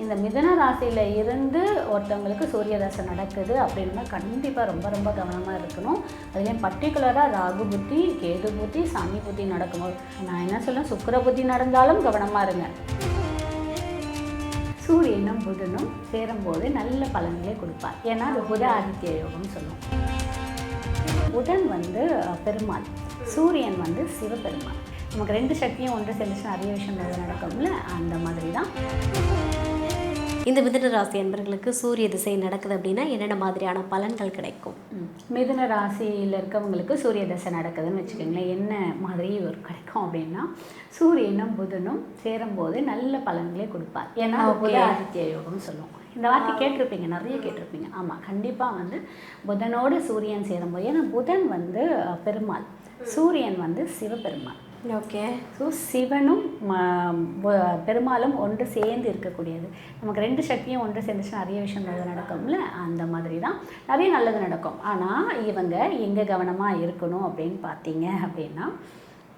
இந்த மிதுன ராசியில் இருந்து ஒருத்தவங்களுக்கு சூரிய தசை நடக்குது அப்படின்னா கண்டிப்பாக ரொம்ப ரொம்ப கவனமாக இருக்கணும். அதுலேயும் பர்டிகுலராக ராகு புத்தி, கேது புத்தி, சனி புத்தி நடக்கும்போது நான் என்ன சொல்லுவேன், சுக்கிர புத்தி நடந்தாலும் கவனமாக இருங்க. சூரியனும் புதனும் சேரும்போது நல்ல பலன்களை கொடுப்பார். ஏன்னா அது புத ஆதித்ய யோகம்னு சொல்லுவோம். புதன் வந்து பெருமாள், சூரியன் வந்து சிவபெருமாள். நமக்கு ரெண்டு சக்தியும் ஒன்று சேர்ந்துச்சு நிறைய விஷயம் நடக்கும்ல, அந்த மாதிரி தான். இந்த மிதுன ராசி அன்பர்களுக்கு சூரிய திசை நடக்குது அப்படின்னா என்னென்ன மாதிரியான பலன்கள் கிடைக்கும்? மிதுன ராசியில் இருக்கவங்களுக்கு சூரிய தசை நடக்குதுன்னு வச்சுக்கோங்களேன், என்ன மாதிரி ஒரு கிடைக்கும் அப்படின்னா சூரியனும் புதனும் சேரும்போது நல்ல பலன்களே கொடுப்பார். ஏன்னா புத ஆதித்ய யோகம்னு சொல்லுவோம். இந்த வார்த்தை கேட்டிருப்பீங்க, நிறைய கேட்டிருப்பீங்க. ஆமாம், கண்டிப்பாக வந்து புதனோடு சூரியன் சேரும்போது, ஏன்னா புதன் வந்து பெருமாள், சூரியன் வந்து சிவபெருமாள். ஓகே. ஸோ சிவனும் பெருமாளும் ஒன்று சேர்ந்து இருக்கக்கூடியது. நமக்கு ரெண்டு சக்தியும் ஒன்று சேர்ந்துச்சுன்னா நிறைய விஷயம் நல்லது நடக்கும்ல, அந்த மாதிரி தான் நிறைய நல்லது நடக்கும். ஆனால் இவங்க எங்கே கவனமாக இருக்கணும் அப்படின்னு பார்த்தீங்க அப்படின்னா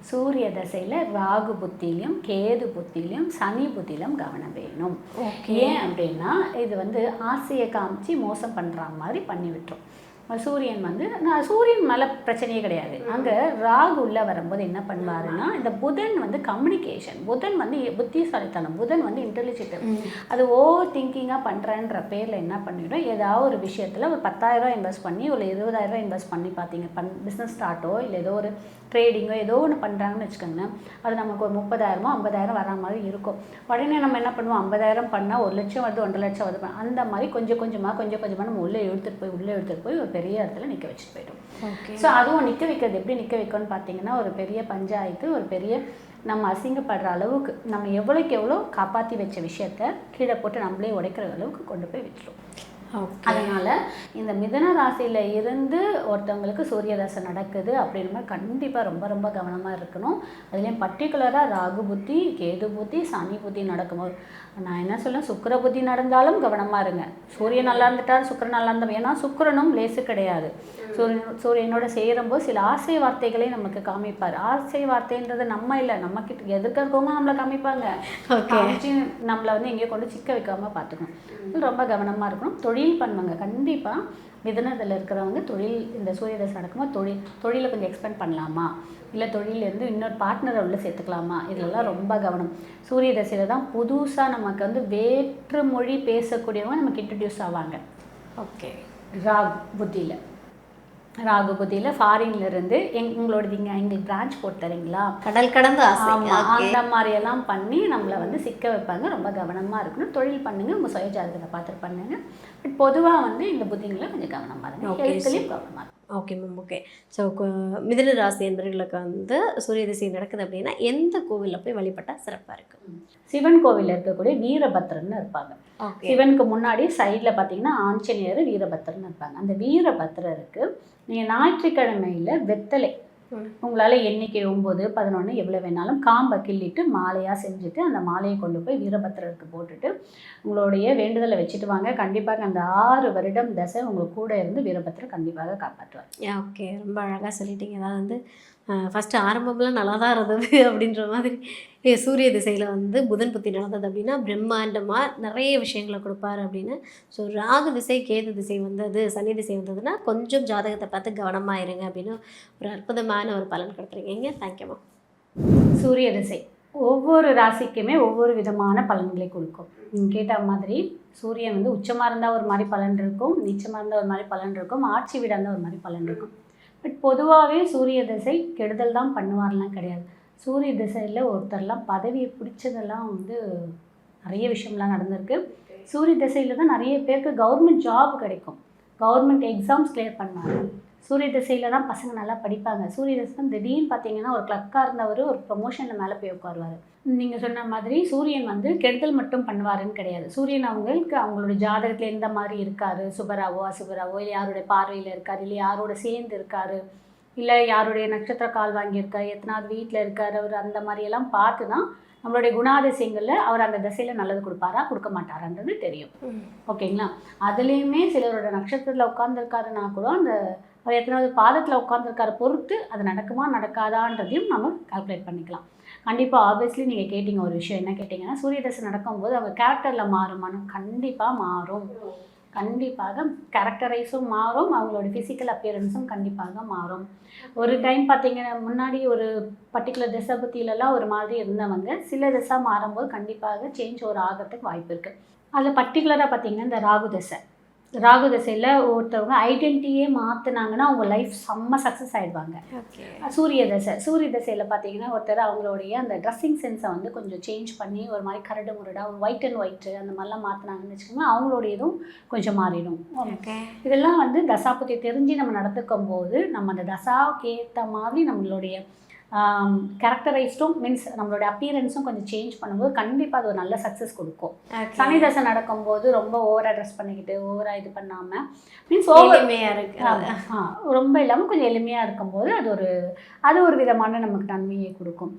சூரிய தசையில் ராகு புத்திலையும் கேது புத்திலையும் சனி புத்திலையும் கவனம் வேணும். ஏன் அப்படின்னா இது வந்து ஆசையை காமிச்சு மோசம் பண்ணுற மாதிரி பண்ணி விட்டுரும். சூரியன் வந்து சூரியன் மேலே பிரச்சனையே கிடையாது. அங்கே ராகு உள்ளே வரும்போது என்ன பண்ணுவாருன்னா, இந்த புதன் வந்து கம்யூனிகேஷன், புதன் வந்து புத்திசாலித்தனம், புதன் வந்து இன்டெலிஜென்ட். அது ஓவர் திங்கிங்காக பண்ணுறேன்ற பேரில் என்ன பண்ணிவிடும், ஏதாவது ஒரு விஷயத்தில் ஒரு 10,000 இன்வெஸ்ட் பண்ணி ஒரு 20,000 இன்வெஸ்ட் பண்ணி பார்த்தீங்க பிஸ்னஸ் ஸ்டார்ட்டோ இல்லை ஏதோ ஒரு ட்ரேடிங்கோ ஏதோ ஒன்று பண்ணுறாங்கன்னு வச்சுக்கோங்களேன், அது நமக்கு ஒரு 30,000 50,000 வரா மாதிரி இருக்கும். உடனே நம்ம என்ன பண்ணுவோம், 50,000 பண்ணால் 1,00,000 வருது, 1,50,000 வருது, அந்த மாதிரி கொஞ்சம் கொஞ்சமாக நம்ம உள்ளே எடுத்துகிட்டு போய் ஒரு பெரிய இடத்துல நிற்க வச்சுட்டு போய்டும். ஸோ அதுவும் நிற்க வைக்கிறது எப்படி நிற்க வைக்கணும்னு பார்த்தீங்கன்னா, ஒரு பெரிய பஞ்சாயத்து, ஒரு பெரிய நம்ம அசிங்கப்படுற அளவுக்கு நம்ம எவ்வளோக்கு எவ்வளோ காப்பாற்றி வச்ச விஷயத்த கீழே போட்டு நம்மளே உடைக்கிற அளவுக்கு கொண்டு போய் விட்டுரும். அதனால் இந்த மிதுன ராசியில் இருந்து ஒருத்தவங்களுக்கு சூரிய தசை நடக்குது அப்படின்னா கண்டிப்பாக ரொம்ப ரொம்ப கவனமாக இருக்கணும். அதுலேயும் பர்டிகுலராக ராகு புத்தி, கேது புத்தி, சனி புத்தி நடக்கும்போது நான் என்ன சொல்லுவேன், சுக்கிர புத்தி நடந்தாலும் கவனமாக இருங்க. சூரியன் நல்லா இருந்துட்டார், சுக்கிரன் நல்லா இருந்தால், ஏன்னா சுக்கிரனும் லேசு கிடையாது. சூரியனோட சேரும்போது சில ஆசை வார்த்தைகளே நமக்கு காமிப்பார். ஆசை வார்த்தைன்றது நம்ம இல்லை, நம்ம கிட்ட எதுக்க இருக்கவங்க நம்மளை காமிப்பாங்க. நம்மளை வந்து எங்கேயோ கொண்டு சிக்க வைக்காமல் பார்த்துக்கணும். ரொம்ப கவனமாக இருக்கணும். தொழில் பண்ணுவாங்க கண்டிப்பாக. மிதுனத்தில் இருக்கிறவங்க தொழில் இந்த சூரிய தசை நடக்கும்போது தொழிலை கொஞ்சம் எக்ஸ்பெண்ட் பண்ணலாமா, இல்லை தொழிலேருந்து இன்னொரு பார்ட்னரை உள்ள சேர்த்துக்கலாமா, இதெல்லாம் ரொம்ப கவனம். சூரிய தசையில் தான் புதுசாக நமக்கு வந்து வேற்று மொழி பேசக்கூடியவங்க நமக்கு இன்ட்ரடியூஸ் ஆவாங்க. ஓகே. ராகு புத்தியில் ஃபாரின்லேருந்து உங்களோடது இங்கே எங்களுக்கு பிரான்ச் போட்டு தரீங்களா, கடல் கடந்து அந்த மாதிரியெல்லாம் பண்ணி நம்மளை வந்து சிக்க வைப்பாங்க. ரொம்ப கவனமாக இருக்கணும். தொழில் பண்ணுங்கள், உங்கள் சுய ஜாதகத்தை பார்த்துட்டு பண்ணுங்க. பட் பொதுவாக வந்து இந்த புத்திங்களை கொஞ்சம் கவனமாக இருங்க, ஹெல்த்லேயும் கவனமாக இருக்கும். Okay ma'am. ஓகே. ஸோ மிதுன ராசி என்பவர்களுக்கு வந்து சூரிய திசை நடக்குது அப்படின்னா எந்த கோவிலில் போய் வழிபட்டால் சிறப்பாக இருக்குது? சிவன் கோவிலில் இருக்கக்கூடிய வீரபத்ரன்னு இருப்பாங்க. சிவனுக்கு முன்னாடி சைடில் பார்த்தீங்கன்னா ஆஞ்சநேயர், வீரபத்ரன்னு இருப்பாங்க. அந்த வீரபத்ரருக்கு நீங்கள் ஞாயிற்றுக்கிழமையில் வெத்தலை உங்களால் எண்ணிக்கை 9, 11 எவ்வளோ வேணாலும் காம்பை கிள்ளிட்டு மாலையாக செஞ்சுட்டு அந்த மாலையை கொண்டு போய் வீரபத்ரருக்கு போட்டுட்டு உங்களுடைய வேண்டுதலை வச்சுட்டு வாங்க. கண்டிப்பாக அந்த 6 வருடம் தசை உங்களுக்கு கூட இருந்து வீரபத்ரர் கண்டிப்பாக காப்பாற்றுவார். ஓகே, ரொம்ப அழகாக சொல்லிட்டீங்க. அதாவது வந்து ஃபஸ்ட்டு ஆரம்பம்லாம் நல்லா தான் இருந்தது அப்படின்ற மாதிரி. சூரிய திசையில் வந்து புதன் புத்தி நடந்தது அப்படின்னா பிரம்மாண்டமாக நிறைய விஷயங்களை கொடுப்பாரு அப்படின்னு. ஸோ ராகு திசை, கேது திசை வந்தது, சனி திசை வந்ததுன்னா கொஞ்சம் ஜாதகத்தை பார்த்து கவனமாக இருங்க அப்படின்னு ஒரு அற்புதமான ஒரு பலன் கொடுத்துருக்கீங்க. தேங்க்யூமா. சூரிய திசை ஒவ்வொரு ராசிக்குமே ஒவ்வொரு விதமான பலன்களை கொடுக்கும். நீங்கள் கேட்ட மாதிரி சூரியன் வந்து உச்சமாக இருந்தால் ஒரு மாதிரி பலன் இருக்கும், நீச்சமாக இருந்தால் ஒரு மாதிரி பலன் இருக்கும், ஆட்சி வீடாக இருந்தால் ஒரு மாதிரி பலன் இருக்கும். பட் பொதுவாகவே சூரிய திசை கெடுதல் தான் பண்ணுவார்லாம் கிடையாது. சூரிய திசையில் ஒருத்தர்லாம் பதவியை பிடிச்சதெல்லாம் வந்து நிறைய விஷயம்லாம் நடந்திருக்கு. சூரிய திசையில் தான் நிறைய பேருக்கு கவர்மெண்ட் ஜாப் கிடைக்கும், கவர்மெண்ட் எக்ஸாம்ஸ் கிளியர் பண்ணுவாங்க. சூரிய திசையில் தான் பசங்க நல்லா படிப்பாங்க. சூரிய திசை தான் திடீர்னு பார்த்தீங்கன்னா ஒரு கிளர்க்காக இருந்தவர் ஒரு ப்ரொமோஷனில் மேலே போய் உட்காருவார். நீங்கள் சொன்ன மாதிரி சூரியன் வந்து கெடுதல் மட்டும் பண்ணுவாருன்னு கிடையாது. சூரியன் அவங்களோட ஜாதகத்தில் எந்த மாதிரி இருக்கார், சுபராவோ அசுபராவோ, இல்லை யாருடைய பார்வையில் இருக்கார், இல்லை யாரோட சேர்ந்து இருக்கார், இல்லை யாருடைய நட்சத்திர கால் வாங்கியிருக்கார், எத்தனாவது வீட்டில் இருக்கார் அவர், அந்த மாதிரியெல்லாம் பார்த்து தான் நம்மளுடைய குணாதிசயங்களில் அவர் அந்த திசையில் நல்லது கொடுப்பாரா கொடுக்க மாட்டாரான்றது தெரியும். ஓகேங்களா? அதுலேயுமே சிலரோட நட்சத்திரத்தில் உட்காந்துருக்காருன்னா கூட அந்த அவர் எத்தனாவது பாதத்தில் உட்காந்துருக்காரு பொறுத்து அது நடக்குமா நடக்காதான்றதையும் நம்ம கால்குலேட் பண்ணிக்கலாம். கண்டிப்பாக ஆப்வியஸ்லி நீங்கள் கேட்டிங்க ஒரு விஷயம் என்ன கேட்டிங்கன்னா, சூரிய தசை நடக்கும்போது அவங்க கேரக்டரில் மாறுமானம் கண்டிப்பாக மாறும். கண்டிப்பாக கேரக்டரைஸும் மாறும், அவங்களோட ஃபிசிக்கல் அப்பியரன்ஸும் கண்டிப்பாக மாறும். ஒரு டைம் பார்த்தீங்கன்னா முன்னாடி ஒரு பர்டிகுலர் திசை புத்தியிலலாம் ஒரு மாதிரி இருந்தவங்க சில திசை மாறும்போது கண்டிப்பாக சேஞ்ச் ஒரு ஆகிறதுக்கு வாய்ப்பு இருக்குது. அதில் பர்டிகுலராக பார்த்தீங்கன்னா இந்த ராகு தசையில் ஒருத்தவங்க ஐடென்டிட்டியே மாற்றினாங்கன்னா அவங்க லைஃப் செம்ம சக்ஸஸ் ஆகிடுவாங்க. ஓகே. சூரிய தசையில் பார்த்தீங்கன்னா ஒருத்தர் அவங்களுடைய அந்த ட்ரெஸ்ஸிங் சென்ஸை வந்து கொஞ்சம் சேஞ்ச் பண்ணி ஒரு மாதிரி கரடு முரடாக ஒரு ஒயிட் அண்ட் ஒயிட்டு அந்த மாதிரிலாம் மாற்றினாங்கன்னு வச்சுக்கோங்க, அவங்களுடைய இதுவும் கொஞ்சம் மாறிடும். ஓகே. இதெல்லாம் வந்து தசாபுத்தி தெரிஞ்சு நம்ம நடத்துக்கும் போது நம்ம அந்த தசாவுக்கு ஏற்ற மாதிரி நம்மளுடைய கேரக்டரைஸ்டும் மீன்ஸ் நம்மளோட அப்பியரன்ஸும் கொஞ்சம் சேஞ்ச் பண்ணும்போது கண்டிப்பாக அது ஒரு நல்ல சக்ஸஸ் கொடுக்கும். சனி தசை நடக்கும்போது ரொம்ப ஓவராக ட்ரெஸ் பண்ணிக்கிட்டு ஓவராக இது பண்ணாமல் மீன்ஸ் எளிமையாக இருக்கு. ரொம்ப இல்லாமல் கொஞ்சம் எளிமையாக இருக்கும்போது அது ஒரு விதமான நமக்கு நன்மையை கொடுக்கும்.